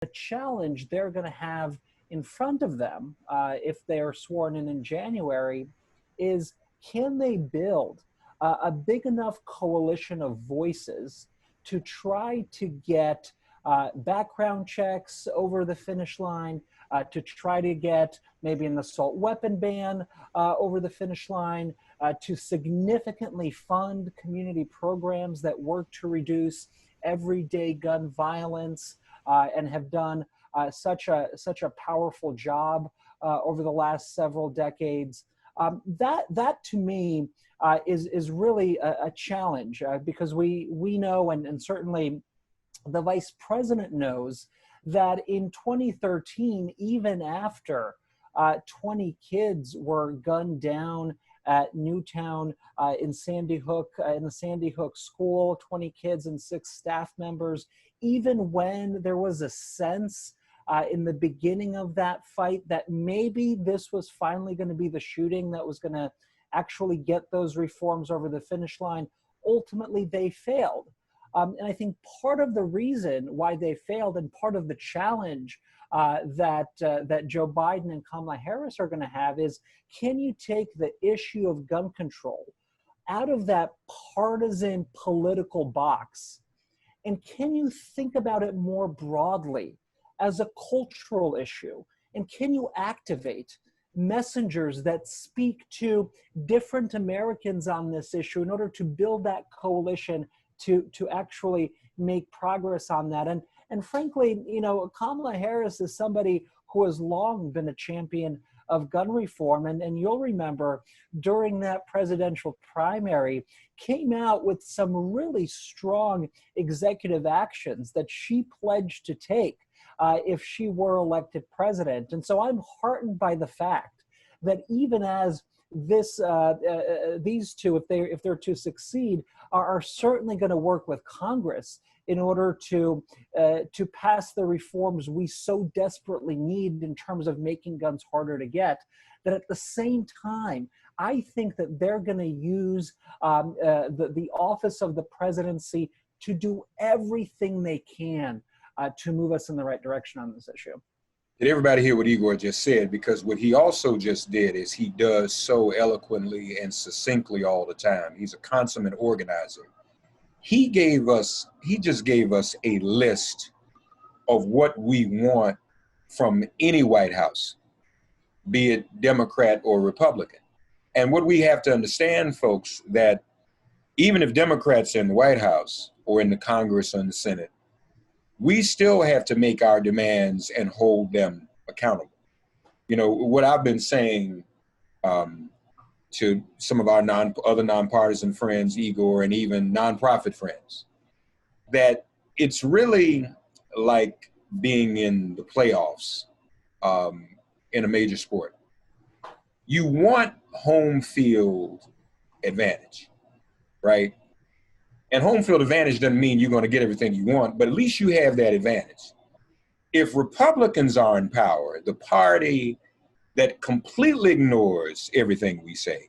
the challenge they're going to have in front of them if they are sworn in January is, can they build a big enough coalition of voices to try to get background checks over the finish line, to try to get maybe an assault weapon ban over the finish line, to significantly fund community programs that work to reduce everyday gun violence, and have done such a powerful job over the last several decades. That to me is really a challenge, because we know, and certainly the vice president knows, that in 2013, even after 20 kids were gunned down at Newtown in Sandy Hook, in the Sandy Hook school, 20 kids and 6 staff members, even when there was a sense in the beginning of that fight that maybe this was finally going to be the shooting that was going to actually get those reforms over the finish line, ultimately they failed. And I think part of the reason why they failed, and part of the challenge that Joe Biden and Kamala Harris are going to have, is, can you take the issue of gun control out of that partisan political box, and can you think about it more broadly as a cultural issue? And can you activate messengers that speak to different Americans on this issue in order to build that coalition to actually make progress on that? And frankly, you know, Kamala Harris is somebody who has long been a champion of gun reform. And you'll remember during that presidential primary, came out with some really strong executive actions that she pledged to take if she were elected president. And so I'm heartened by the fact that even as these two, if they're to succeed, are certainly going to work with Congress in order to pass the reforms we so desperately need in terms of making guns harder to get. That at the same time, I think that they're going to use the office of the presidency to do everything they can to move us in the right direction on this issue. Did everybody hear what Igor just said? Because what he also just did is he does so eloquently and succinctly all the time. He's a consummate organizer. He just gave us a list of what we want from any White House, be it Democrat or Republican. And what we have to understand, folks, that even if Democrats are in the White House or in the Congress or in the Senate, we still have to make our demands and hold them accountable. You know, what I've been saying to some of our other nonpartisan friends, Igor, and even nonprofit friends, that it's really like being in the playoffs in a major sport. You want home field advantage, right? And home field advantage doesn't mean you're going to get everything you want, but at least you have that advantage. If Republicans are in power, the party that completely ignores everything we say,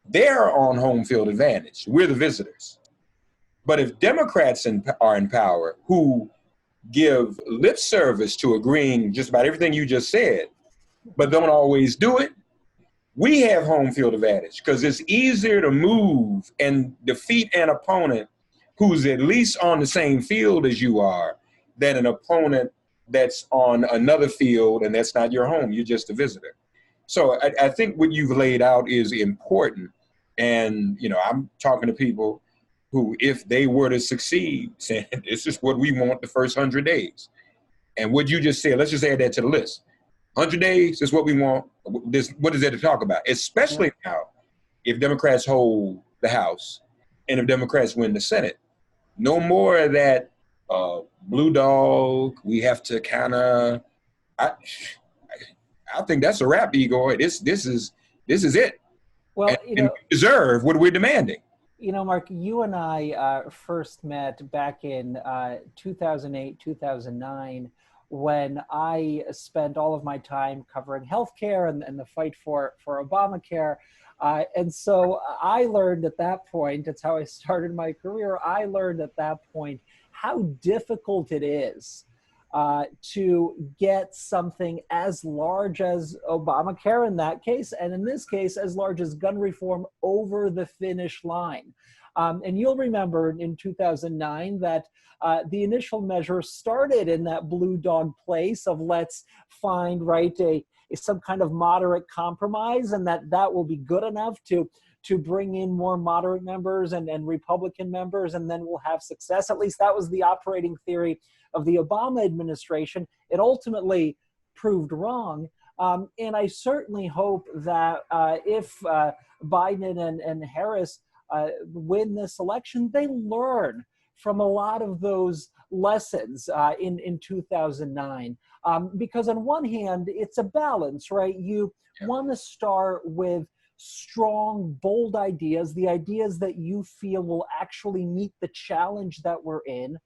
they're on home field advantage. We're the visitors. But if Democrats are in power who give lip service to agreeing just about everything you just said, but don't always do it, we have home field advantage, because it's easier to move and defeat an opponent who's at least on the same field as you are than an opponent that's on another field and that's not your home. You're just a visitor. So I think what you've laid out is important. And, you know, I'm talking to people who, if they were to succeed, saying this is what we want the first 100 days. And what you just said, let's just add that to the list. 100 days is what we want. What is there to talk about? Especially now, if Democrats hold the House and if Democrats win the Senate. No more of that blue dog. We have to kind of. I think that's a wrap, Igor. This is it. Well, and we deserve what we're demanding. You know, Mark, you and I first met back in 2008, 2009. When I spent all of my time covering healthcare and the fight for Obamacare. And so I learned at that point, it's how I started my career, I learned at that point how difficult it is to get something as large as Obamacare in that case, and in this case, as large as gun reform over the finish line. And you'll remember in 2009 that the initial measure started in that blue dog place of let's find some kind of moderate compromise, and that will be good enough to bring in more moderate members and Republican members, and then we'll have success. At least that was the operating theory of the Obama administration. It ultimately proved wrong. And I certainly hope that if Biden and Harris win this election, they learn from a lot of those lessons in 2009. Because on one hand, it's a balance, right? You want to start with strong, bold ideas, the ideas that you feel will actually meet the challenge that we're in.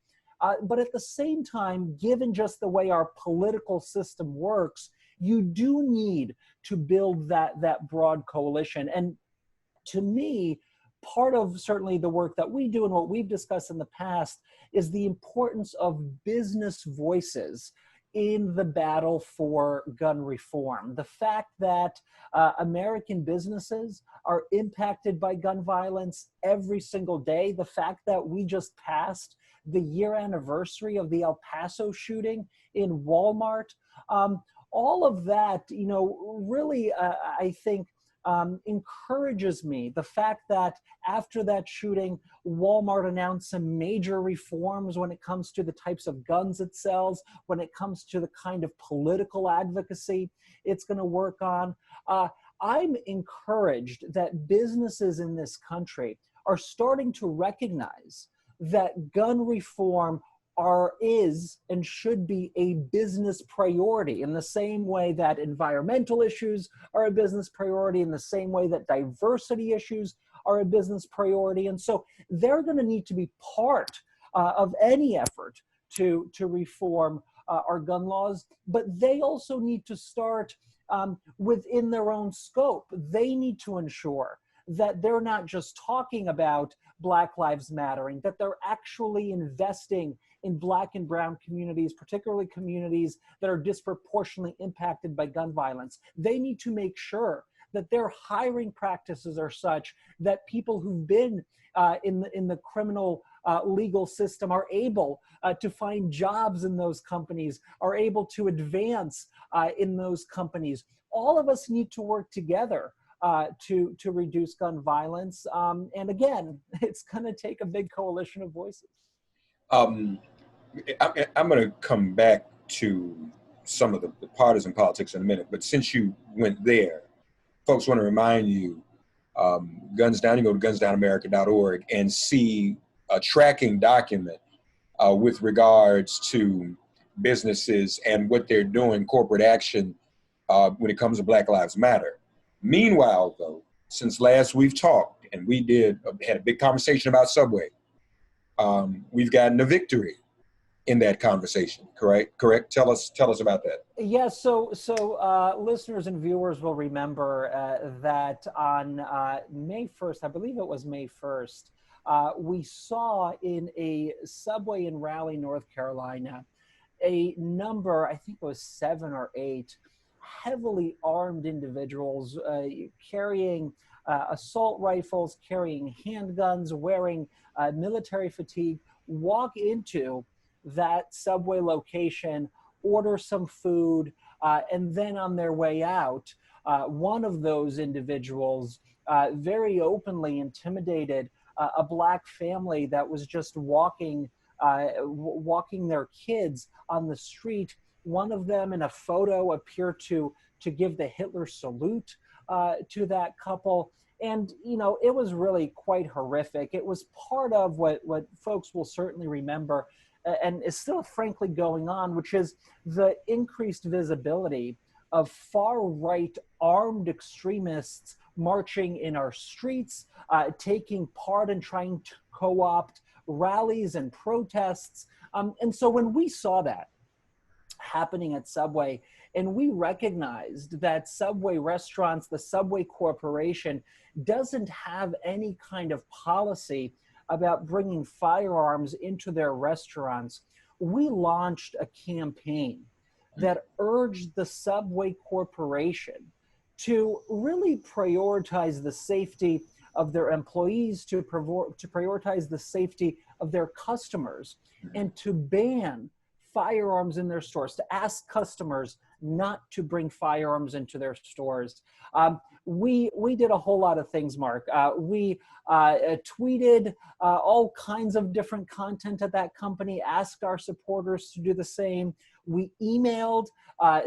But at the same time, given just the way our political system works, you do need to build that broad coalition. And to me, part of certainly the work that we do and what we've discussed in the past is the importance of business voices in the battle for gun reform. The fact that American businesses are impacted by gun violence every single day, the fact that we just passed the year anniversary of the El Paso shooting in Walmart, all of that, really, I think, encourages me. The fact that after that shooting, Walmart announced some major reforms when it comes to the types of guns it sells, when it comes to the kind of political advocacy it's going to work on. I'm encouraged that businesses in this country are starting to recognize that gun reform is and should be a business priority in the same way that environmental issues are a business priority, in the same way that diversity issues are a business priority. And so they're going to need to be part of any effort to reform our gun laws, but they also need to start within their own scope. They need to ensure that they're not just talking about Black Lives Mattering, that they're actually investing in Black and brown communities, particularly communities that are disproportionately impacted by gun violence. They need to make sure that their hiring practices are such that people who've been in the criminal legal system are able to find jobs in those companies, are able to advance in those companies. All of us need to work together to reduce gun violence. And again, it's going to take a big coalition of voices. I'm going to come back to some of the partisan politics in a minute, but since you went there, folks want to remind you, Guns Down, you go to gunsdownamerica.org and see a tracking document with regards to businesses and what they're doing, corporate action, when it comes to Black Lives Matter. Meanwhile, though, since last we've talked and we had a big conversation about Subway, we've gotten a victory in that conversation, correct? Tell us about that. Yes, so listeners and viewers will remember that on May 1st, I believe it was May 1st, we saw in a Subway in Raleigh, North Carolina, a number, I think it was 7 or 8, heavily armed individuals carrying assault rifles, carrying handguns, wearing military fatigue, walk into that Subway location, order some food, and then on their way out, one of those individuals very openly intimidated a Black family that was just walking their kids on the street. One of them in a photo appeared to give the Hitler salute to that couple. And, it was really quite horrific. It was part of what folks will certainly remember and is still frankly going on, which is the increased visibility of far-right armed extremists marching in our streets, taking part in trying to co-opt rallies and protests. And so when we saw that happening at Subway, and we recognized that Subway restaurants, the Subway Corporation, doesn't have any kind of policy about bringing firearms into their restaurants, we launched a campaign that urged the Subway Corporation to really prioritize the safety of their employees, to prioritize the safety of their customers, and to ban firearms in their stores, to ask customers not to bring firearms into their stores. We did a whole lot of things, Mark. We tweeted all kinds of different content at that company, asked our supporters to do the same. We emailed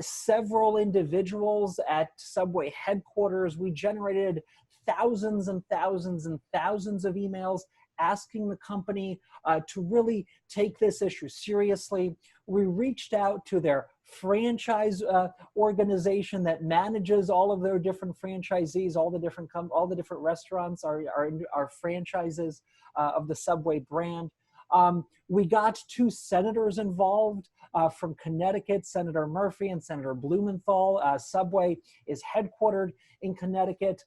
several individuals at Subway headquarters. We generated thousands and thousands and thousands of emails asking the company to really take this issue seriously. We reached out to their franchise organization that manages all of their different franchisees, all the different restaurants are franchises of the Subway brand. We got 2 senators involved from Connecticut, Senator Murphy and Senator Blumenthal. Subway is headquartered in Connecticut.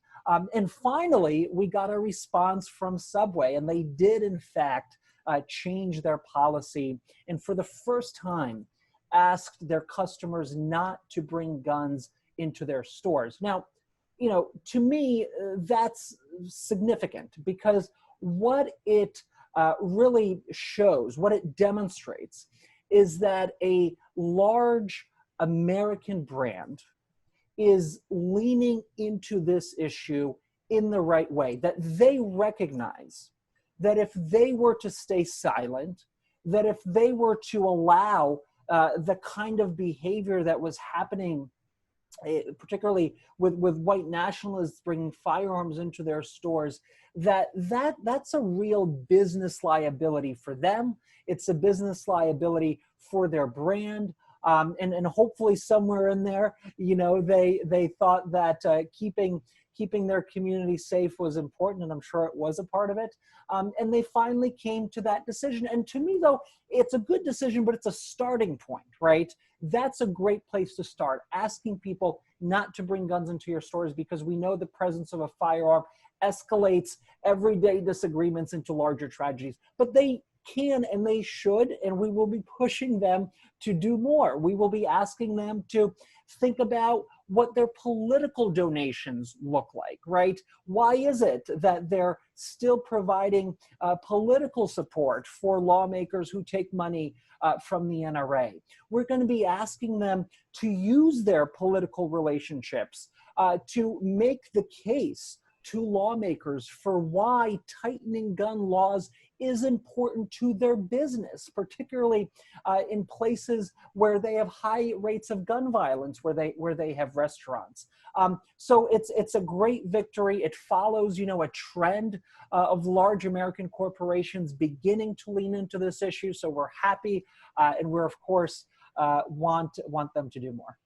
And finally, we got a response from Subway, and they did, in fact, change their policy, and for the first time, asked their customers not to bring guns into their stores. Now, to me, that's significant, because what it really shows, what it demonstrates, is that a large American brand is leaning into this issue in the right way, that they recognize that if they were to stay silent, that if they were to allow the kind of behavior that was happening, particularly with white nationalists bringing firearms into their stores, that's a real business liability for them. It's a business liability for their brand. And hopefully somewhere in there, they thought that keeping their community safe was important, and I'm sure it was a part of it. And they finally came to that decision. And to me, though, it's a good decision, but it's a starting point, right? That's a great place to start, asking people not to bring guns into your stores, because we know the presence of a firearm escalates everyday disagreements into larger tragedies. But they can and they should, and we will be pushing them to do more. We will be asking them to think about what their political donations look like, right? Why is it that they're still providing political support for lawmakers who take money from the NRA? We're going to be asking them to use their political relationships to make the case to lawmakers for why tightening gun laws is important to their business, particularly in places where they have high rates of gun violence, where they have restaurants. So it's a great victory. It follows, a trend of large American corporations beginning to lean into this issue. So we're happy, and we're of course want them to do more.